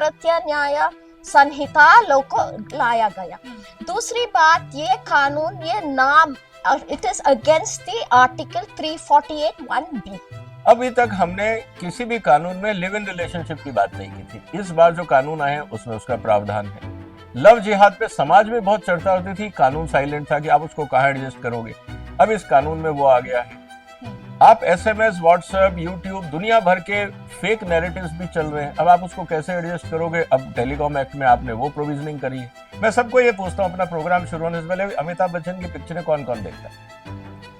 भारतीय न्याय संहिता को लाया गया। दूसरी बात, ये कानून, ये नाम, it is against the article 348(1)(b। अभी तक हमने किसी भी कानून में लिव इन रिलेशनशिप की बात नहीं की थी। इस बार जो कानून आए हैं उसमें उसका प्रावधान है। लव जिहाद पे समाज में बहुत चर्चा होती थी, कानून साइलेंट था कि आप उसको कहाँ एडजस्ट करोगे। अब इस कानून में वो आ गया है। आप एसएमएस, व्हाट्सएप, यूट्यूब, दुनिया भर के फेक नैरेटिव्स भी चल रहे हैं। अब आप उसको कैसे एडजस्ट करोगे? अब टेलीकॉम एक्ट में आपने वो प्रोविजनिंग करी है। मैं सबको ये पूछता हूँ अपना प्रोग्राम शुरू होने से पहले, अमिताभ बच्चन की पिक्चरें कौन कौन देखता है?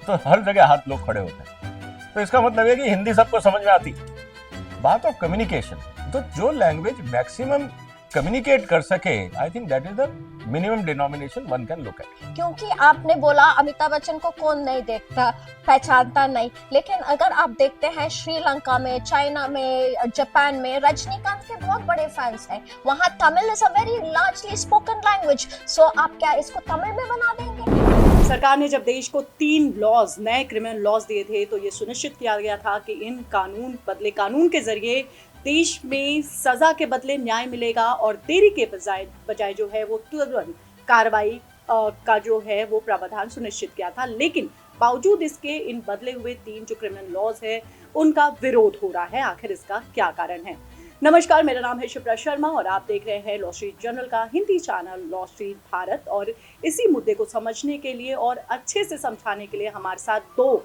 तो हर जगह हाथ लोग खड़े होते हैं। तो इसका मतलब है कि हिंदी सबको समझ में आती। बात ऑफ कम्युनिकेशन, तो जो लैंग्वेज मैक्सिमम कम्युनिकेट कर सके, I think that is the minimum denomination one can look at. क्योंकि आपने बोला अमिताभ बच्चन को कौन नहीं देखता, पहचानता नहीं, लेकिन अगर आप देखते हैं श्रीलंका में, चाइना में, जापान में रजनीकांत के बहुत बड़े फैंस हैं। वहाँ Tamil is a very largely spoken language. So आप क्या इसको तमिल में बना देंगे? सरकार ने जब देश को 3 लॉज, नए क्रिमिनल लॉज दिए थे, तो ये सुनिश्चित किया गया था कि इन बदले कानून के जरिए देश में सजा के बदले न्याय मिलेगा और देरी के बजाय जो है वो तुरंत कार्रवाई का जो है वो प्रावधान सुनिश्चित किया था। लेकिन बावजूद इसके इन बदले हुए 3 जो क्रिमिनल लॉज है उनका विरोध हो रहा है। आखिर इसका क्या कारण है? नमस्कार, मेरा नाम है शिप्रा शर्मा और आप देख रहे हैं लॉ स्ट्रीट जर्नल का Hindi channel law street Bharat. और इसी मुद्दे को समझने के लिए और अच्छे से समझाने के लिए हमारे साथ 2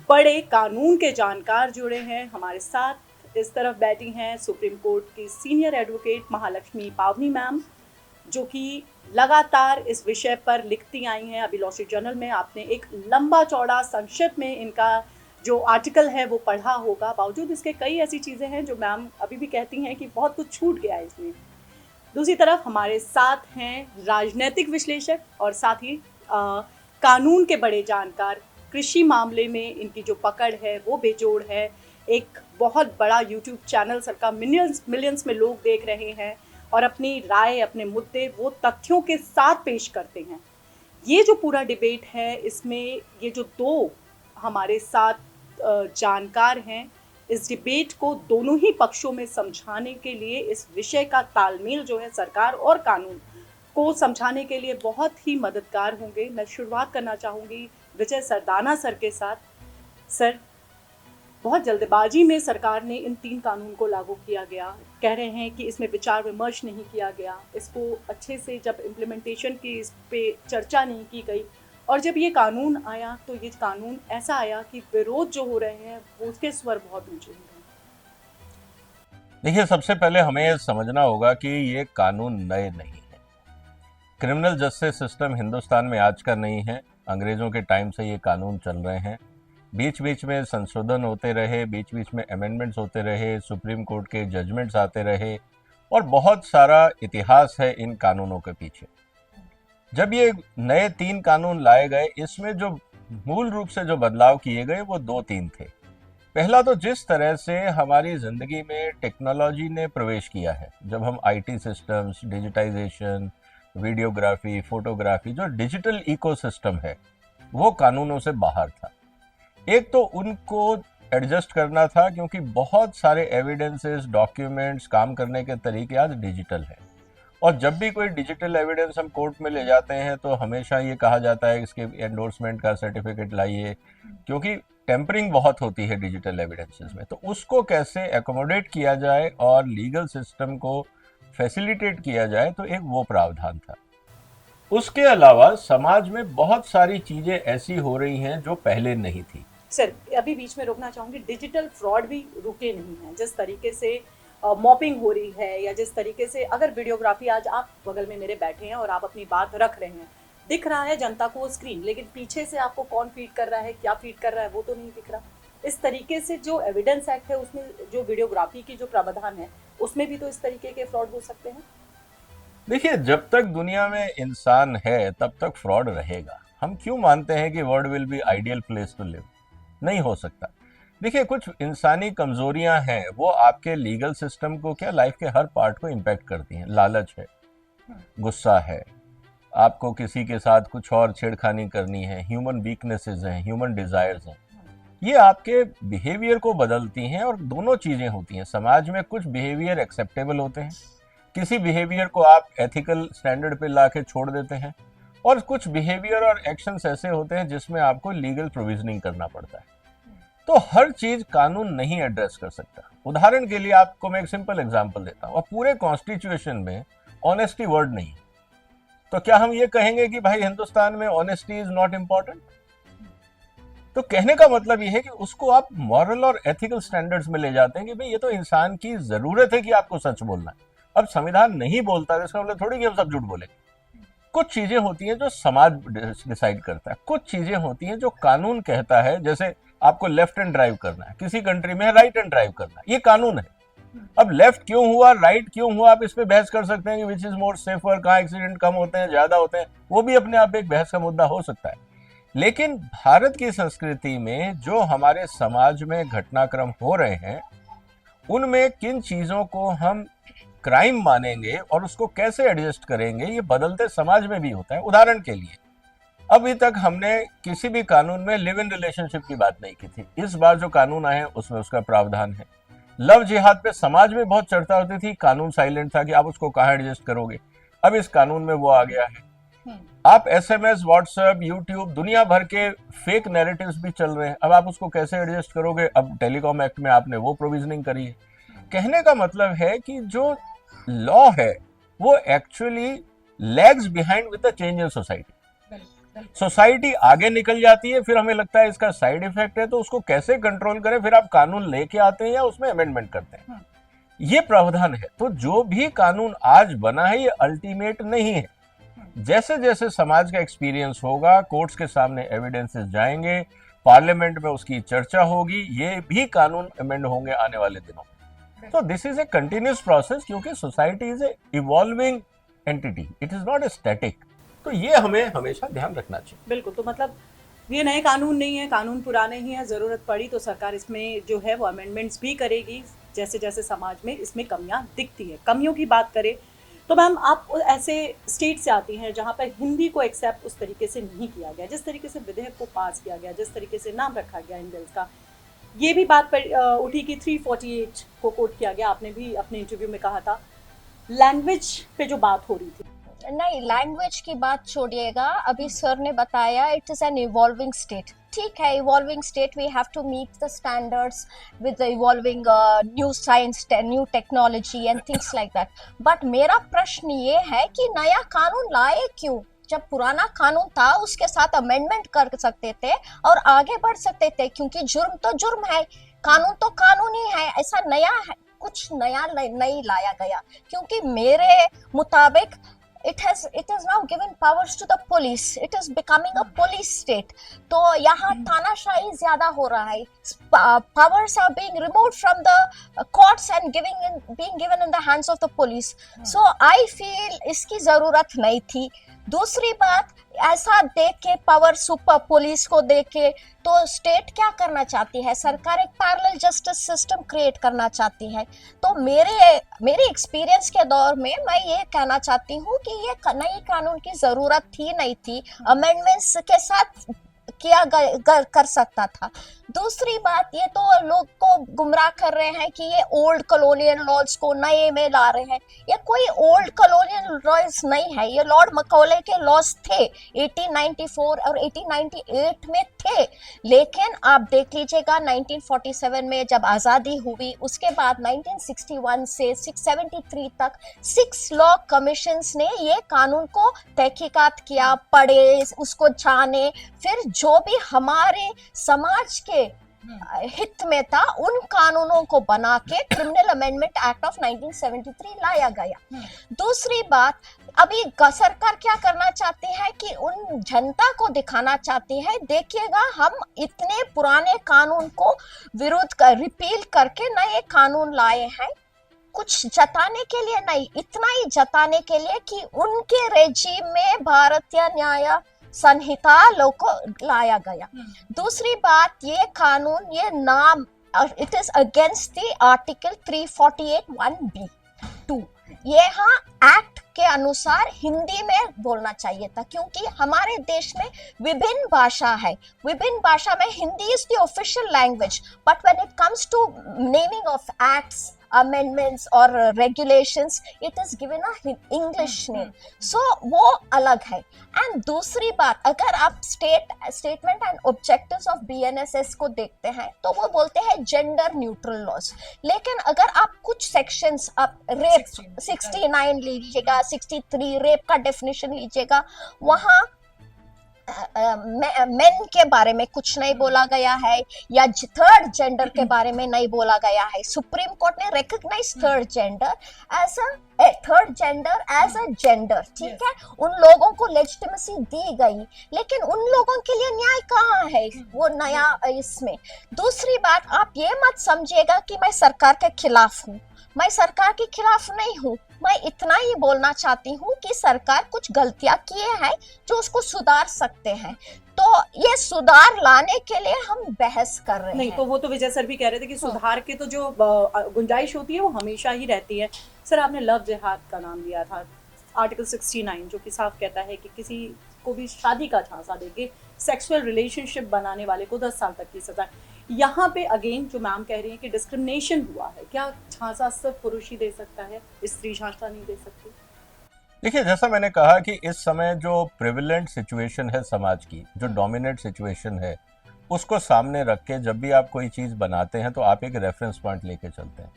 बड़े कानून के जानकार जुड़े हैं। हमारे साथ इस तरफ बैठी हैं सुप्रीम कोर्ट की सीनियर एडवोकेट महालक्ष्मी पावनी मैम, जो कि लगातार इस विषय पर लिखती आई हैं। अभी लॉ स्ट्रीट जर्नल में आपने एक लंबा चौड़ा संक्षिप्त में इनका जो आर्टिकल है वो पढ़ा होगा। बावजूद इसके कई ऐसी चीज़ें हैं जो मैम अभी भी कहती हैं कि बहुत कुछ छूट गया है इसमें। दूसरी तरफ हमारे साथ हैं राजनीतिक विश्लेषक और साथ ही कानून के बड़े जानकार। कृषि मामले में इनकी जो पकड़ है वो बेजोड़ है। एक बहुत बड़ा यूट्यूब चैनल सरकार मिलियंस में लोग देख रहे हैं और अपनी राय, अपने मुद्दे वो तथ्यों के साथ पेश करते हैं। ये जो पूरा डिबेट है, इसमें ये जो 2 हमारे साथ जानकार हैं, इस डिबेट को दोनों ही पक्षों में समझाने के लिए, इस विषय का तालमेल जो है सरकार और कानून को समझाने के लिए बहुत ही मददगार होंगे। मैं शुरुआत करना चाहूँगी विजय सरदाना सर के साथ। सर, बहुत जल्दबाजी में सरकार ने इन 3 कानून को लागू किया गया। कह रहे हैं कि इसमें विचार विमर्श नहीं किया गया, इसको अच्छे से जब इम्प्लीमेंटेशन की इस पे चर्चा नहीं की गई, और जब ये कानून आया तो ये कानून ऐसा आया कि विरोध जो हो रहे हैं वो उसके स्वर बहुत ऊंचे हो रहे हैं। देखिए, सबसे पहले हमें यह समझना होगा कि ये कानून नए नहीं है। क्रिमिनल जस्टिस सिस्टम हिंदुस्तान में आज का नहीं है, अंग्रेजों के टाइम से ये कानून चल रहे हैं। बीच बीच में संशोधन होते रहे, बीच बीच में अमेंडमेंट्स होते रहे, सुप्रीम कोर्ट के जजमेंट्स आते रहे और बहुत सारा इतिहास है इन कानूनों के पीछे। जब ये नए 3 कानून लाए गए, इसमें जो मूल रूप से जो बदलाव किए गए वो 2-3 थे। पहला तो जिस तरह से हमारी जिंदगी में टेक्नोलॉजी ने प्रवेश किया है, जब हम IT systems, digitisation, videography, photography, जो डिजिटल इकोसिस्टम है वो कानूनों से बाहर था। एक तो उनको एडजस्ट करना था क्योंकि बहुत सारे एविडेंसेस, डॉक्यूमेंट्स, काम करने के तरीके आज डिजिटल है और जब भी कोई डिजिटल एविडेंस हम कोर्ट में ले जाते हैं तो हमेशा ये कहा जाता है इसके एंडोर्समेंट का सर्टिफिकेट लाइए, क्योंकि टेम्परिंग बहुत होती है डिजिटल एविडेंसेस में। तो उसको कैसे एकोमोडेट किया जाए और लीगल सिस्टम को फैसिलिटेट किया जाए, तो एक वो प्रावधान था। उसके अलावा समाज में बहुत सारी चीजें ऐसी हो रही हैं जो पहले नहीं थी। सर, अभी बीच में रोकना चाहूँगी, डिजिटल फ्रॉड भी रुके नहीं हैं। जिस तरीके से मॉपिंग हो रही है या जिस तरीके से अगर वीडियोग्राफी, आज आप बगल में मेरे बैठे हैं और आप अपनी बात रख रहे हैं, दिख रहा है जनता को स्क्रीन, लेकिन पीछे से आपको कौन फीड कर रहा है, क्या फीड कर रहा है, वो तो नहीं दिख रहा। इस तरीके से जो एविडेंस एक्ट है उसमें जो वीडियोग्राफी की जो प्रावधान है उसमें भी तो इस तरीके के फ्रॉड हो सकते हैं। देखिए, जब तक दुनिया में इंसान है तब तक फ्रॉड रहेगा। हम क्यों मानते हैं कि world will be ideal place to live? नहीं हो सकता। देखिए, कुछ इंसानी कमजोरियां हैं, वो आपके लीगल सिस्टम को, क्या लाइफ के हर पार्ट को इम्पैक्ट करती हैं। लालच है, गुस्सा है, आपको किसी के साथ कुछ और छेड़खानी करनी है, ह्यूमन वीकनेसेस हैं, ह्यूमन डिजायर्स हैं, ये आपके बिहेवियर को बदलती हैं और दोनों चीजें होती हैं। समाज में कुछ बिहेवियर एक्सेप्टेबल होते हैं, किसी बिहेवियर को आप एथिकल स्टैंडर्ड पे ला के छोड़ देते हैं, और कुछ बिहेवियर और एक्शंस ऐसे होते हैं जिसमें आपको लीगल प्रोविजनिंग करना पड़ता है। तो हर चीज कानून नहीं एड्रेस कर सकता। उदाहरण के लिए आपको मैं एक सिंपल एग्जांपल देता हूँ, पूरे कॉन्स्टिट्यूशन में ऑनेस्टी वर्ड नहीं, तो क्या हम ये कहेंगे कि भाई हिंदुस्तान में ऑनेस्टी इज नॉट इंपॉर्टेंट? तो कहने का मतलब ये है कि उसको आप मॉरल और एथिकल स्टैंडर्ड्स में ले जाते हैं कि भाई ये तो इंसान की जरूरत है कि आपको सच बोलना है। अब संविधान नहीं बोलता है, इसका मतलब थोड़ी कि हम सब झूठ बोलेंगे। कुछ चीजें होती हैं जो समाज डिसाइड करता है, कुछ चीजें होती हैं जो कानून कहता है, जैसे आपको लेफ्ट हैंड ड्राइव करना है, किसी कंट्री में राइट हैंड ड्राइव करना है, ये कानून है। अब लेफ्ट क्यों हुआ, राइट क्यों हुआ, आप इस पे बहस कर सकते हैं कि विच इज मोर सेफर, कहाँ एक्सीडेंट कम होते हैं, ज्यादा होते हैं, वो भी अपने आप एक बहस का मुद्दा हो सकता है। लेकिन भारत की संस्कृति में जो हमारे समाज में घटनाक्रम हो रहे हैं, उनमें किन चीजों को हम क्राइम मानेंगे और उसको कैसे एडजस्ट करेंगे, ये बदलते समाज में भी होता है। उदाहरण के लिए अभी तक हमने किसी भी कानून में लिव इन रिलेशनशिप की बात नहीं की थी। इस बार जो कानून आए हैं उसमें उसका प्रावधान है। लव जिहाद पे समाज में बहुत चर्चा होती थी, कानून साइलेंट था कि आप उसको कहाँ एडजस्ट करोगे। अब इस कानून में वो आ गया है। आप SMS, व्हाट्सएप, यूट्यूब, दुनिया भर के फेक नैरेटिव्स भी चल रहे हैं, अब आप उसको कैसे एडजस्ट करोगे? अब टेलीकॉम एक्ट में आपने वो प्रोविजनिंग करी है। कहने का मतलब है कि जो लॉ है वो actually lags behind with the change in society. Society आगे निकल जाती है, फिर हमें लगता है इसका साइड इफेक्ट है, तो उसको कैसे कंट्रोल करें, फिर आप कानून लेके आते हैं या उसमें अमेंडमेंट करते हैं। ये प्रावधान है। तो जो भी कानून आज बना है ये अल्टीमेट नहीं है। जैसे जैसे समाज का एक्सपीरियंस होगा, कोर्ट्स के सामने एविडेंसेस जाएंगे, पार्लियामेंट में उसकी चर्चा होगी, ये भी कानून अमेंड होंगे आने वाले दिनों में। तो this is a continuous process, क्योंकि society is a evolving entity, it is not a static. तो ये हमें हमेशा ध्यान रखना चाहिए। बिल्कुल। तो मतलब ये नए कानून नहीं है, कानून पुराने ही हैं। ज़रूरत पड़ी तो सरकार इसमें जो है वो अमेंडमेंट्स भी करेगी, जैसे जैसे समाज में इसमें कमियां दिखती हैं। कमियों की बात करें तो मैम, आप ऐसे स्टेट से आती हैं जहां पर हिंदी को एक्सेप्ट उस तरीके से नहीं किया गया, जिस तरीके से विधेयक को पास किया गया, जिस तरीके से नाम रखा गया इन बिल्स का। ये भी बात पर उठी कि 348 को कोट किया गया, आपने भी अपने इंटरव्यू में कहा था। लैंग्वेज पे जो बात हो रही थी, नहीं, लैंग्वेज की बात छोड़िएगा, अभी सर ने बताया it is an evolving state. ठीक है, evolving state, we have to meet the standards with the evolving new science, new technology and things like that. But मेरा प्रश्न ये है कि नया कानून लाए क्यों? जब पुराना कानून था उसके साथ अमेंडमेंट कर सकते थे और आगे बढ़ सकते थे, क्योंकि जुर्म तो जुर्म है, कानून तो कानून ही है। ऐसा नया है, कुछ नया नहीं लाया गया, क्योंकि मेरे मुताबिक it is now given powers to the police. It is becoming a police state. तो यहाँ तानाशाही ज्यादा हो रहा है. Powers are being removed from the courts and being given in the hands of the police. So I feel इसकी जरूरत नहीं थी. दूसरी बात, ऐसा देख के पावर सुपर पुलिस को देख के तो स्टेट क्या करना चाहती है? सरकार एक पैरेलल जस्टिस सिस्टम क्रिएट करना चाहती है। तो मेरे एक्सपीरियंस के दौर में मैं ये कहना चाहती हूँ कि ये नई कानून की जरूरत थी नहीं थी, अमेंडमेंट्स के साथ किया कर सकता था। दूसरी बात, ये तो लोग को गुमराह कर रहे हैं कि ये ओल्ड कॉलोनियल लॉज को नए में ला रहे हैं। ये कोई ओल्ड कॉलोनियल लॉज नहीं है, ये लॉर्ड मकौले के लॉज थे, 1894 और 1898 में थे। लेकिन आप देख लीजिएगा 1947 में जब आज़ादी हुई, उसके बाद 1961 से 673 तक 6 लॉ कमीशंस ने ये कानून को तहकीकात किया, पढ़े, उसको जाने, फिर जो भी हमारे समाज के हित में था उन कानूनों को बना के क्रिमिनल अमेंडमेंट एक्ट ऑफ 1973 लाया गया। दूसरी बात, अभी सरकार क्या करना चाहती है कि उन जनता को दिखाना चाहती है, देखिएगा हम इतने पुराने कानून को विरोध कर रिपील करके नए कानून लाए हैं, कुछ जताने के लिए नहीं, इतना ही जताने के लिए कि उनके रेजिम में भारतीय न्याय संहिता लोग को लाया गया। दूसरी बात, ये कानून, ये नाम, it is against the article 348(1)(b)(2). यहाँ एक्ट के अनुसार हिंदी में बोलना चाहिए था, क्योंकि हमारे देश में विभिन्न भाषा है, विभिन्न भाषा में Hindi is the official language, but when it comes to naming of acts, amendments or regulations, it is given a English name. So वो अलग है. And दूसरी बात, अगर आप statement and objectives of BNSS को देखते हैं तो वो बोलते हैं gender neutral laws. लेकिन अगर आप कुछ sections, आप रेप 69 लीजिएगा, 63 रेप का definition लीजिएगा, वहाँ मेन के बारे में कुछ नहीं बोला गया है या थर्ड जेंडर के बारे में नहीं बोला गया है. सुप्रीम कोर्ट ने recognise third gender as a gender. ठीक है, उन लोगों को लेजिटिमेसी दी गई, लेकिन उन लोगों के लिए न्याय कहाँ है वो नया इसमें. दूसरी बात, आप ये मत समझिएगा कि मैं सरकार के खिलाफ हूँ. मैं सरकार के खिलाफ नहीं हूँ. मैं इतना ही बोलना चाहती हूँ कि सरकार कुछ गलतियां किए हैं जो उसको सुधार सकते हैं. तो ये सुधार लाने के लिए हम बहस कर रहे नहीं, हैं. तो वो तो विजय सर भी कह रहे थे कि सुधार के तो जो गुंजाइश होती है वो हमेशा ही रहती है. सर, आपने लव जिहाद का नाम लिया था, आर्टिकल 69 जो कि साफ कहता है कि किसी को भी शादी का झांसा देके सेक्सुअल रिलेशनशिप बनाने वाले को 10 साल तक की सजा. यहाँ पे अगेन जो मैम कह रही है कि डिस्क्रिमिनेशन हुआ है, क्या झांसा सिर्फ पुरुष ही दे सकता है, स्त्री झांसा नहीं दे सकती? देखिए, जैसा मैंने कहा कि इस समय जो प्रिविलेंट सिचुएशन है समाज की, जो डोमिनेट सिचुएशन है, उसको सामने रख के जब भी आप कोई चीज़ बनाते हैं तो आप एक रेफरेंस पॉइंट लेके चलते हैं.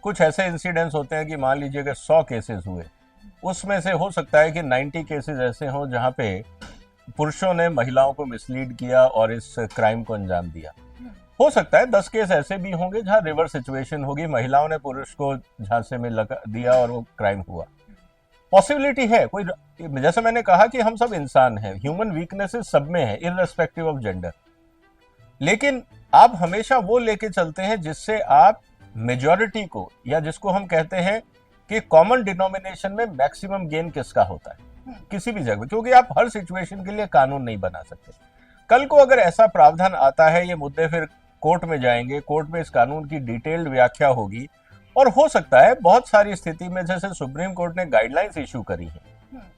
कुछ ऐसे इंसिडेंट्स होते हैं कि मान लीजिए अगर 100 केसेस हुए, उसमें से हो सकता है कि 90 केसेस ऐसे हों जहाँ पे पुरुषों ने महिलाओं को मिसलीड किया और इस क्राइम को अंजाम दिया. हो सकता है 10 केस ऐसे भी होंगे जहाँ रिवर्स सिचुएशन होगी, महिलाओं ने पुरुष को झांसे में लगा दिया और वो क्राइम हुआ. पॉसिबिलिटी है. कोई, जैसे मैंने कहा कि हम सब इंसान हैं, ह्यूमन वीकनेसेस सब में है इररेस्पेक्टिव ऑफ जेंडर. लेकिन आप हमेशा वो लेके चलते हैं जिससे आप मेजॉरिटी को, या जिसको हम कहते हैं कि कॉमन डिनोमिनेशन में मैक्सिमम गेन किसका होता है किसी भी जगह, क्योंकि आप हर सिचुएशन के लिए कानून नहीं बना सकते. कल को अगर ऐसा प्रावधान आता है, ये मुद्दे फिर कोर्ट में जाएंगे, कोर्ट में इस कानून की डिटेल्ड व्याख्या होगी, और हो सकता है बहुत सारी स्थिति में, जैसे सुप्रीम कोर्ट ने गाइडलाइंस इशू करी है,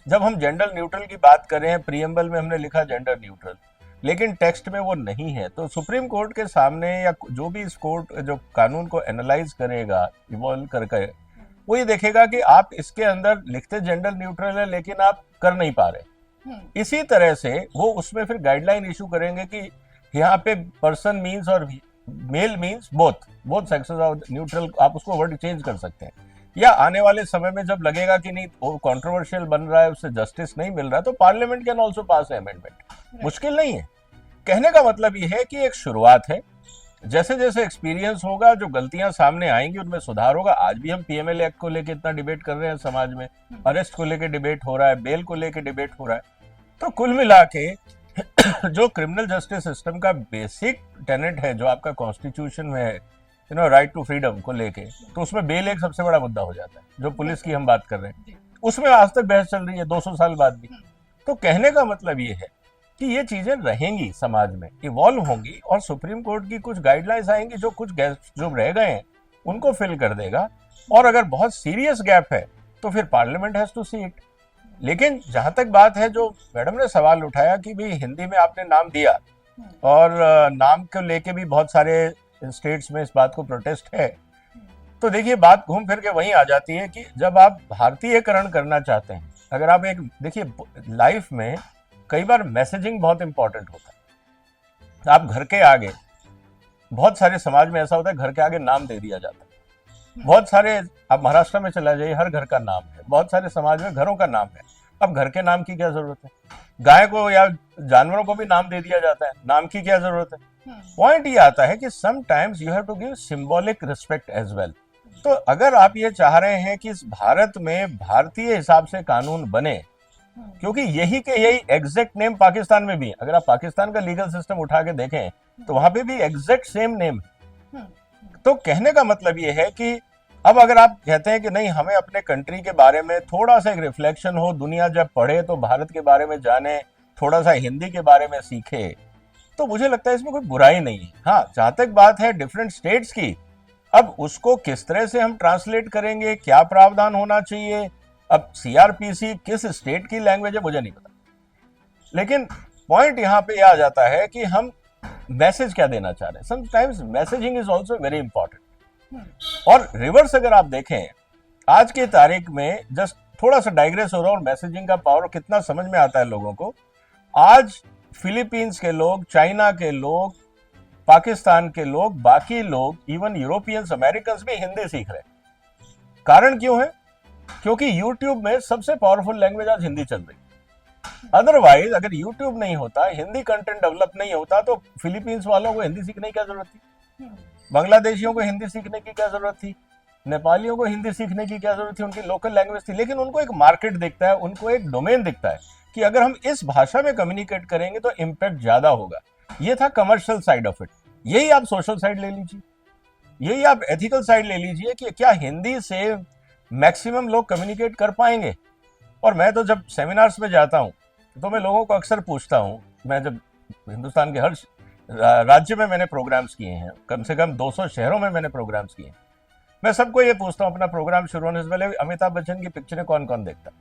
जब हम जेंडर न्यूट्रल की बात कर रहे हैं, प्रीएम्बल में हमने लिखा जेंडर न्यूट्रल, लेकिन टेक्स्ट में वो नहीं है, तो सुप्रीम कोर्ट के सामने या जो भी इस कोर्ट जो कानून को एनालाइज करेगा, इवॉल्व करके, वो ये देखेगा कि आप इसके अंदर लिखते जेंडर न्यूट्रल है लेकिन आप कर नहीं पा रहे. इसी तरह से वो उसमें फिर गाइडलाइन इशू करेंगे कि यहाँ पे पर्सन मीन्स और male means both sexes of neutral, आप उसको वर्ड चेंज कर सकते हैं. या आने वाले समय में जब लगेगा कि नहीं वो कंट्रोवर्शियल बन रहा है, उससे जस्टिस नहीं मिल रहा है, तो parliament can also pass amendment. मुश्किल नहीं है. कहने का मतलब ये है कि एक शुरुआत है, जैसे जैसे एक्सपीरियंस होगा, जो गलतियां सामने आएंगी उनमें सुधार होगा. आज भी हम पीएमएल एक्ट को लेकर इतना डिबेट कर रहे हैं समाज में, अरेस्ट को लेकर डिबेट हो रहा है, बेल को लेकर डिबेट हो रहा है. तो कुल मिला के जो क्रिमिनल जस्टिस सिस्टम का बेसिक टेनेट है, जो आपका कॉन्स्टिट्यूशन में है, राइट टू फ्रीडम को लेके, तो उसमें बेल एक सबसे बड़ा मुद्दा हो जाता है. जो पुलिस की हम बात कर रहे हैं, उसमें आज तक बहस चल रही है 200 साल बाद भी. तो कहने का मतलब ये है कि ये चीजें रहेंगी, समाज में इवॉल्व होंगी, और सुप्रीम कोर्ट की कुछ गाइडलाइंस आएंगी जो कुछ जो रह गए हैं उनको फिल कर देगा. और अगर बहुत सीरियस गैप है तो फिर parliament has to see it. लेकिन जहां तक बात है, जो मैडम ने सवाल उठाया कि भाई हिंदी में आपने नाम दिया, और नाम को लेके भी बहुत सारे स्टेट्स में इस बात को प्रोटेस्ट है, तो देखिए बात घूम फिर के वहीं आ जाती है कि जब आप भारतीयकरण करना चाहते हैं, अगर आप एक देखिए लाइफ में कई बार मैसेजिंग बहुत इंपॉर्टेंट होता है. आप घर के आगे, बहुत सारे समाज में ऐसा होता है घर के आगे नाम दे दिया जाता है. बहुत सारे, आप महाराष्ट्र में चला जाइए, हर घर का नाम है. बहुत सारे समाज में घरों का नाम है. अब घर के नाम की क्या जरूरत है? गाय को या जानवरों को भी नाम दे दिया जाता है, नाम की क्या जरूरत है? पॉइंट ये आता है कि sometimes you have to give symbolic respect as well. तो अगर आप ये चाह रहे हैं कि इस भारत में भारतीय हिसाब से कानून बने, क्योंकि यही के यही एग्जैक्ट नेम पाकिस्तान में भी है. अगर आप पाकिस्तान का लीगल सिस्टम उठा के देखें तो वहां पे भी एग्जैक्ट सेम नेम है. तो कहने का मतलब ये है कि अब अगर आप कहते हैं कि नहीं, हमें अपने कंट्री के बारे में थोड़ा सा एक रिफ्लेक्शन हो, दुनिया जब पढ़े तो भारत के बारे में जाने, थोड़ा सा हिंदी के बारे में सीखे, तो मुझे लगता है इसमें कोई बुराई नहीं है. हाँ, जहां तक बात है डिफरेंट स्टेट्स की, अब उसको किस तरह से हम ट्रांसलेट करेंगे, क्या प्रावधान होना चाहिए, अब सीआरपीसी किस स्टेट की लैंग्वेज है मुझे नहीं पता. लेकिन पॉइंट यहाँ पे आ जाता है कि हम मैसेज क्या देना चाह रहे हैं. Sometimes messaging is also very important. और रिवर्स अगर आप देखें आज की तारीख में, जस्ट थोड़ा सा डाइग्रेस हो रहा हूं, और मैसेजिंग का पावर कितना समझ में आता है लोगों को। आज फिलीपींस के लोग, चाइना के लोग, पाकिस्तान के लोग, बाकी लोग, इवन यूरोपियंस, अमेरिकन्स भी हिंदी सीख रहे हैं। कारण क्यों है? क्योंकि यूट्यूब में सबसे पावरफुल लैंग्वेज आज हिंदी चल रही है। अदरवाइज अगर यूट्यूब नहीं होता, हिंदी कंटेंट डेवलप नहीं होता, तो फिलीपींस वालों को हिंदी सीखने की क्या जरूरत थी? बांग्लादेशियों को हिंदी सीखने की क्या जरूरत थी? नेपालियों को हिंदी सीखने की क्या जरूरत थी? उनकी लोकल लैंग्वेज थी। लेकिन उनको एक मार्केट दिखता है, उनको एक डोमेन दिखता है कि अगर हम इस भाषा में कम्युनिकेट करेंगे तो इम्पैक्ट ज्यादा होगा। ये था कमर्शियल साइड ऑफ इट। यही आप सोशल साइड ले लीजिए, यही आप एथिकल साइड ले लीजिए कि क्या हिंदी से मैक्सिमम लोग कम्युनिकेट कर पाएंगे। और मैं तो जब सेमिनार्स में जाता हूं तो मैं लोगों को अक्सर पूछता हूं, मैं जब हिंदुस्तान के हर राज्य में मैंने प्रोग्राम्स किए हैं, कम से कम 200 शहरों में मैंने प्रोग्राम्स किए हैं, मैं सबको ये पूछता हूं अपना प्रोग्राम शुरू होने से पहले, अमिताभ बच्चन की पिक्चरें कौन कौन देखता है?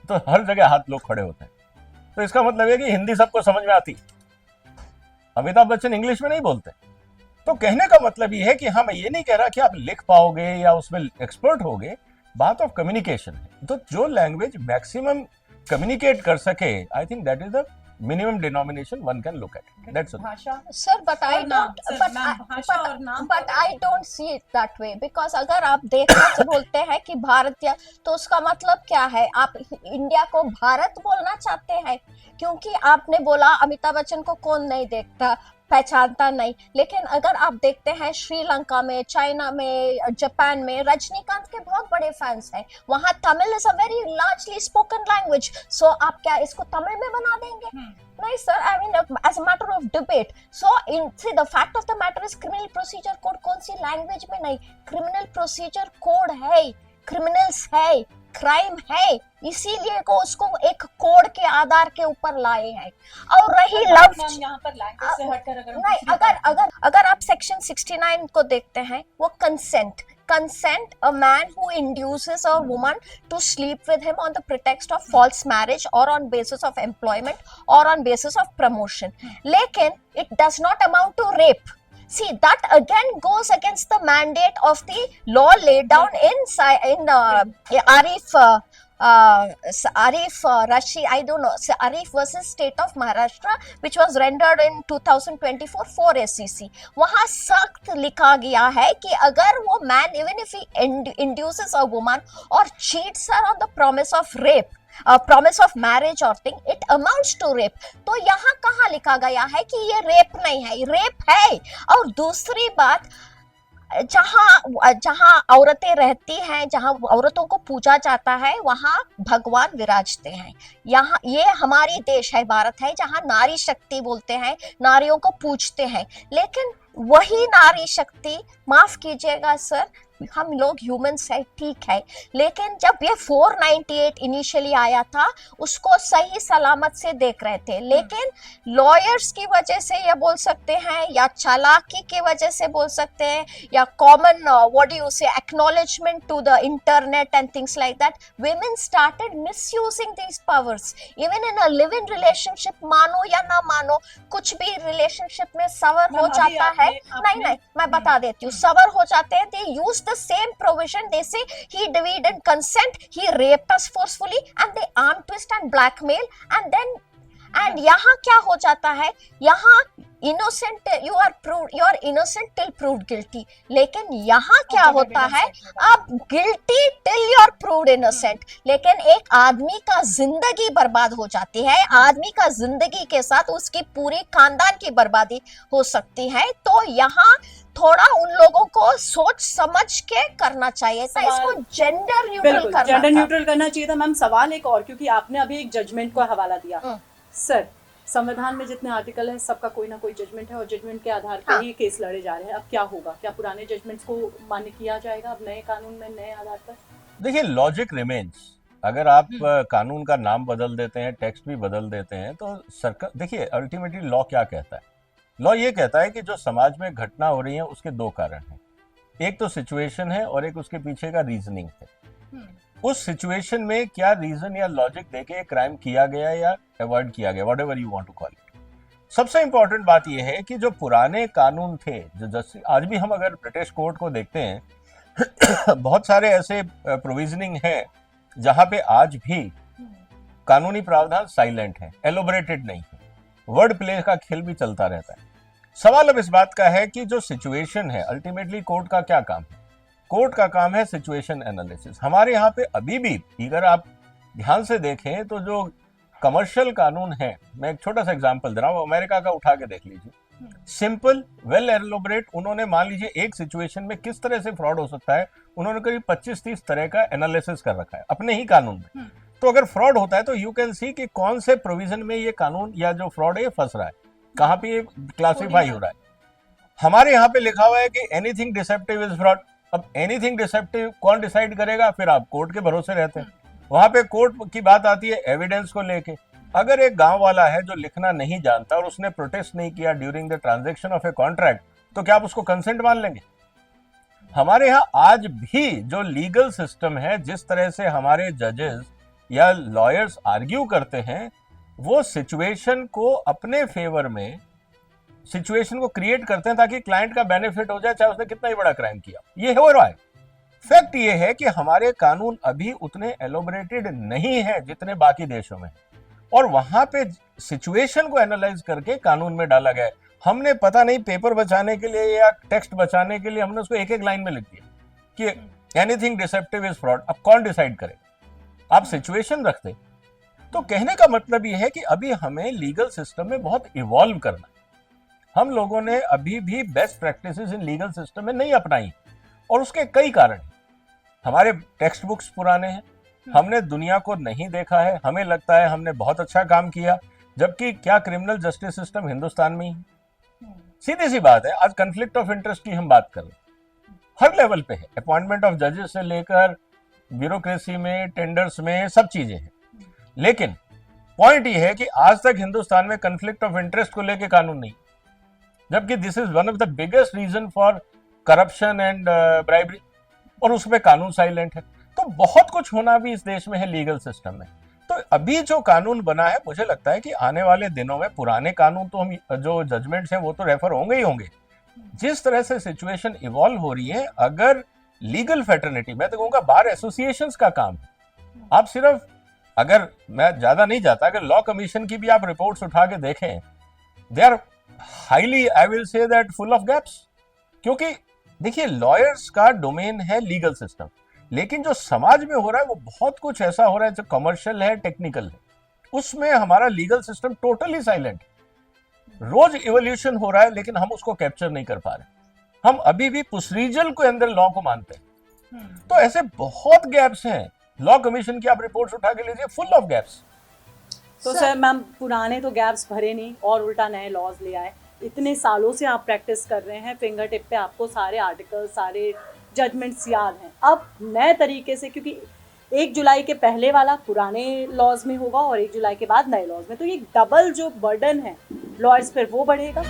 तो हर जगह हाथ लोग खड़े होते हैं। तो इसका मतलब है कि हिंदी सबको समझ में आती। अमिताभ बच्चन इंग्लिश में नहीं बोलते। तो कहने का मतलब ये है कि हाँ, मैं ये नहीं कह रहा कि आप लिख पाओगे या उसमें एक्सपर्ट होगे, बात ऑफ कम्युनिकेशन है। तो जो लैंग्वेज मैक्सिमम कम्युनिकेट कर सके, I think that is the minimum denomination one can look at. That's all. भाषा Sir, but I और नाम, don't, sir, but नाम, भाषा और नाम but I don't see it that way, because अगर आप देखना से बोलते हैं कि भारतीय, तो उसका मतलब क्या है? आप इंडिया को भारत बोलना चाहते हैं? क्योंकि आपने बोला अमिताभ बच्चन को कौन नहीं देखता, पहचानता नहीं। लेकिन अगर आप देखते हैं श्रीलंका में, चाइना में, जापान में रजनीकांत के बहुत बड़े फैंस हैं। वहां Tamil is a very largely spoken language. So आप क्या इसको तमिल में बना देंगे? नहीं sir, I mean as a matter of debate. So in see the fact of the matter is criminal procedure code कौन सी लैंग्वेज में नहीं, क्रिमिनल प्रोसीजर कोड है, क्रिमिनल्स है, क्राइम है, इसीलिए को उसको एक कोड के आधार के ऊपर लाए हैं। और रही लव, यहाँ पर लैंग्वेज से हटकर अगर नहीं, अगर आप सेक्शन 69 को देखते हैं, वो consent, a man who induces a woman to sleep with him on the pretext of false marriage or on basis of employment or on basis of promotion. लेकिन it does not amount to rape. See, that again goes against the mandate of the law laid down in Arif Rashid, I don't know, Arif versus State of Maharashtra, which was rendered in 2024 for SEC. वहाँ सख्त लिखा गया है कि अगर वो man, even if he induces a woman or cheats her on the promise of rape, promise of marriage or thing, it amounts to rape. तो यहाँ कहाँ लिखा गया है कि ये रेप नहीं है? रेप है। और दूसरी बात, जहां औरतें रहती हैं, जहां औरतों को पूजा जाता है, वहां भगवान विराजते हैं। यहाँ ये हमारी देश है, भारत है, जहां नारी शक्ति बोलते हैं, नारियों को पूजते हैं। लेकिन वही नारी शक्ति, माफ कीजिएगा सर, हम लोग ह्यूमंस है, ठीक है, लेकिन जब ये 498 इनिशियली आया था, उसको सही सलामत से देख रहे थे। लेकिन लॉयर्स की वजह से ये बोल सकते हैं, या चालाकी की वजह से बोल सकते हैं, या common what do you say acknowledgement to the internet and things like that, women started misusing these powers. Even in a live-in relationship, मानो या ना मानो, कुछ भी रिलेशनशिप में सवर हो जाता है। नहीं, मैं बता देती हूँ, सवर हो जाते हैं। They use the same provision. They say he didn't consent, he raped us forcefully, and they arm twist and blackmail, and यहाँ क्या हो जाता है? यहाँ innocent, you are innocent till proved guilty. लेकिन यहाँ क्या होता है? अब guilty till you are proved innocent. लेकिन एक आदमी का जिंदगी बर्बाद हो जाती है, आदमी का जिंदगी के साथ उसकी पूरी खानदान की बर्बादी हो सकती है। तो यहाँ थोड़ा उन लोगों को सोच समझ के करना चाहिए था, इसको जेंडर न्यूट्रल करना चाहिए था। मैम, सवाल एक और, क्योंकि आपने अभी एक जजमेंट को हवाला दिया। सर, संविधान में जितने आर्टिकल है, सबका कोई ना कोई जजमेंट है, और जजमेंट के आधार पर ही केस लड़े जा रहे हैं। अब क्या होगा? क्या पुराने जजमेंट्स को मान्य किया जाएगा अब नए कानून में, नए आधार पर? देखिए, लॉजिक रिमेन्स। अगर आप कानून का नाम बदल देते हैं, टेक्स्ट भी बदल देते हैं, तो सरकार, देखिए अल्टीमेटली लॉ क्या कहता है? लॉ ये कहता है कि जो समाज में घटना हो रही है उसके दो कारण हैं। एक तो सिचुएशन है और एक उसके पीछे का रीजनिंग है। उस सिचुएशन में क्या रीजन या लॉजिक देके क्राइम किया गया या अवॉइड किया गया, whatever you want to call it. सबसे इंपॉर्टेंट बात यह है कि जो पुराने कानून थे, जो जैसे आज भी हम अगर ब्रिटिश कोर्ट को देखते हैं बहुत सारे ऐसे प्रोविजनिंग है जहां पे आज भी कानूनी प्रावधान साइलेंट है, एलोबरेटेड नहीं है, वर्ड प्ले का खेल भी चलता रहता है। सवाल अब इस बात का है कि जो सिचुएशन है, अल्टीमेटली कोर्ट का क्या काम है? कोर्ट का काम है सिचुएशन एनालिसिस। हमारे यहाँ पे अभी भी अगर आप ध्यान से देखें तो जो कमर्शियल कानून है, मैं एक छोटा सा एग्जांपल दे रहा हूँ, अमेरिका का उठा के देख लीजिए, सिंपल, वेल एलोबरेट। उन्होंने मान लीजिए एक सिचुएशन में किस तरह से फ्रॉड हो सकता है, उन्होंने करीब 25-30 तरह का एनालिसिस कर रखा है अपने ही कानून में। तो अगर फ्रॉड होता है तो यू कैन सी कि कौन से प्रोविजन में ये कानून या जो फ्रॉड है ये फंस रहा है, कहाँ पे ये क्लासिफाई हो रहा है। हमारे यहाँ पे लिखा हुआ है कि एनीथिंग डिसेप्टिव इज फ्रॉड। अब एनीथिंग डिसेप्टिव कौन डिसाइड करेगा? फिर आप कोर्ट के भरोसे रहते हैं। वहां पे कोर्ट की बात आती है एविडेंस को लेके। अगर एक गांव वाला है जो लिखना नहीं जानता और उसने प्रोटेस्ट नहीं किया during the transaction of a contract, तो क्या आप उसको कंसेंट मान लेंगे? हमारे यहाँ आज भी जो लीगल सिस्टम है, जिस तरह से हमारे जजेस या लॉयर्स आर्ग्यू करते हैं, वो सिचुएशन को अपने फेवर में सिचुएशन को क्रिएट करते हैं ताकि क्लाइंट का बेनिफिट हो जाए, चाहे उसने कितना ही बड़ा क्राइम किया। ये हो रहा है। फैक्ट ये है कि हमारे कानून अभी उतने एलोबरेटेड नहीं है जितने बाकी देशों में, और वहां पे सिचुएशन को एनालाइज करके कानून में डाला गया है। हमने पता नहीं पेपर बचाने के लिए या टेक्स्ट बचाने के लिए हमने उसको एक एक लाइन में लिख दिया कि एनीथिंग डिसेप्टिव इज फ्रॉड। अब कौन डिसाइड करे? आप सिचुएशन रखते। तो कहने का मतलब यह है कि अभी हमें लीगल सिस्टम में बहुत इवॉल्व करना है। हम लोगों ने अभी भी best practices in legal system में नहीं अपनाई, और उसके कई कारण हैं। हमारे टेक्स्ट बुक्स पुराने हैं, हमने दुनिया को नहीं देखा है, हमें लगता है हमने बहुत अच्छा काम किया, जबकि क्या क्रिमिनल जस्टिस सिस्टम हिंदुस्तान में ही? सीधी सी बात है। आज कंफ्लिक्ट ऑफ इंटरेस्ट की हम बात कर रहे हैं, हर लेवल पे है, अपॉइंटमेंट ऑफ जजेस से लेकर ब्यूरोक्रेसी में, टेंडर्स में, सब चीजें हैं। लेकिन पॉइंट ये है कि आज तक हिंदुस्तान में कंफ्लिक्ट ऑफ इंटरेस्ट को लेकर कानून नहीं, जबकि this is one of the biggest reason for corruption and bribery, और उसमें कानून साइलेंट है। तो बहुत कुछ होना भी इस देश में है लीगल सिस्टम में। तो अभी जो कानून बना है, मुझे लगता है कि आने वाले दिनों में पुराने कानून तो हम जो जजमेंट्स हैं वो तो रेफर होंगे ही होंगे। जिस तरह से सिचुएशन इवॉल्व हो रही है, अगर लीगल फेटर्निटी, मैं तो कहूँगा बार एसोसिएशंस का काम है। आप सिर्फ, अगर मैं ज्यादा नहीं जाता, अगर लॉ कमीशन की भी आप रिपोर्ट्स उठा के देखें, they are highly, I will say that, full of gaps. क्योंकि देखिए, लॉयर्स का डोमेन है लीगल सिस्टम, लेकिन जो समाज में हो रहा है वो बहुत कुछ ऐसा हो रहा है जो कमर्शियल है, टेक्निकल है, उसमें हमारा लीगल सिस्टम टोटली साइलेंट। रोज इवोल्यूशन हो रहा है, लेकिन हम उसको कैप्चर नहीं कर पा रहे। हम अभी भी पुसरीजल के अंदर लॉ को मानते हैं। तो ऐसे बहुत गैप्स हैं। लॉ कमीशन की आप रिपोर्ट्स उठा के लीजिए, फुल ऑफ गैप्स। तो सर, मैम, पुराने तो गैप्स भरे नहीं और उल्टा नए लॉज ले आए। इतने सालों से आप प्रैक्टिस कर रहे हैं, फिंगर टिप पे आपको सारे आर्टिकल, सारे जजमेंट्स याद हैं। अब नए तरीके से, क्योंकि 1 जुलाई के पहले वाला पुराने लॉज में होगा और 1 जुलाई के बाद नए लॉज में, तो ये डबल जो बर्डन है लॉयर्स पर, वो बढ़ेगा।